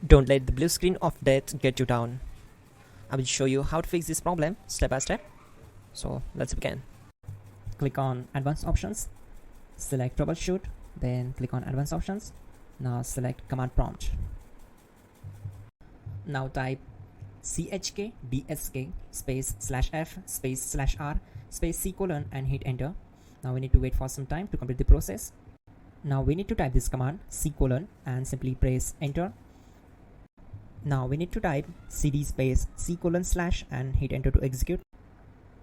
Don't let the blue screen of death get you down. I will show you how to fix this problem step by step. So let's begin. Click on Advanced Options, select Troubleshoot, then click on Advanced Options. Now select Command Prompt. Now type chkdsk space /f space /r space c : and hit enter. Now we need to wait for some time to complete the process. Now we need to type this command c : and simply press enter. Now we need to type cd space c : / and hit enter to execute.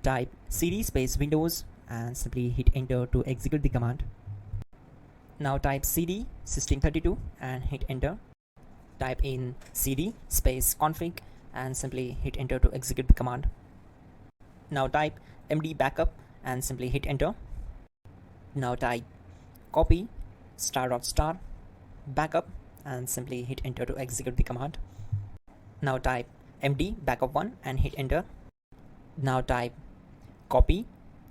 Type cd space Windows and simply hit enter to execute the command. Now type cd system32 and hit enter. Type in cd space config and simply hit enter to execute the command. Now type md backup and simply hit enter. Now type copy ** backup and simply hit enter to execute the command. Now type md backup1 and hit enter. Now type copy **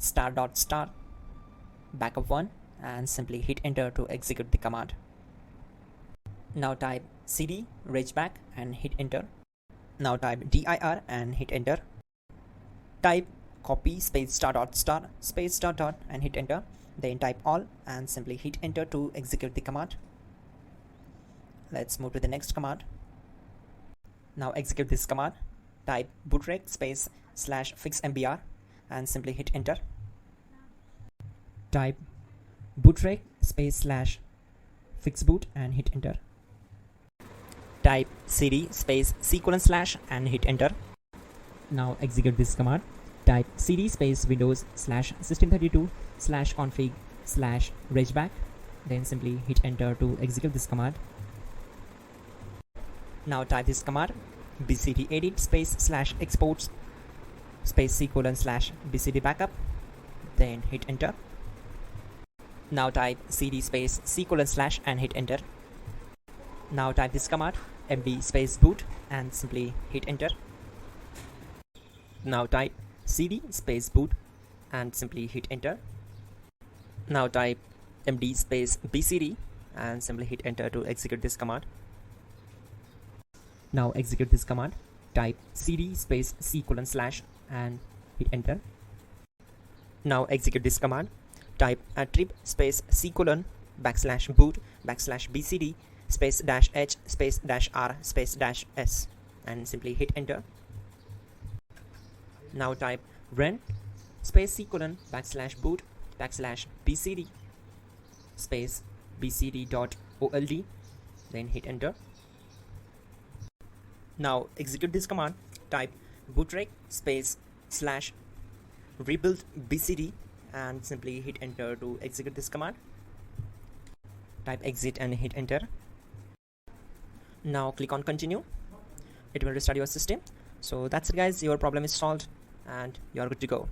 backup1 and simply hit enter to execute the command. Now type cd regback and hit enter. Now type dir and hit enter. Type copy space ** space .. and hit enter. Then type all and simply hit enter to execute the command. Let's move to the next command. Now execute this command. Type bootrec space /fixmbr and simply hit enter. Type bootrec space /fixboot and hit enter. Type cd space c : / and hit enter. Now execute this command. Type cd space Windows /system32 /config /regback. Then simply hit enter to execute this command. Now type this command bcd edit space /exports space c : / bcd backup. Then hit enter. Now type cd space c : / and hit enter. Now type this command md space boot and simply hit enter. Now type cd space boot and simply hit enter. Now type md space bcd and simply hit enter to execute this command. Now execute this command. Type cd space c : / and hit enter. Now execute this command. Type attrib space c : \boot \bcd space -h space -r space -s and simply hit enter. Now type run space c : \boot \bcd space bcd.old. Then hit enter. Now execute this command. Type bootrec space /rebuild bcd and simply hit enter to execute this command. Type exit and hit enter. Now click on continue. It will restart your system. So that's it guys, your problem is solved and you are good to go.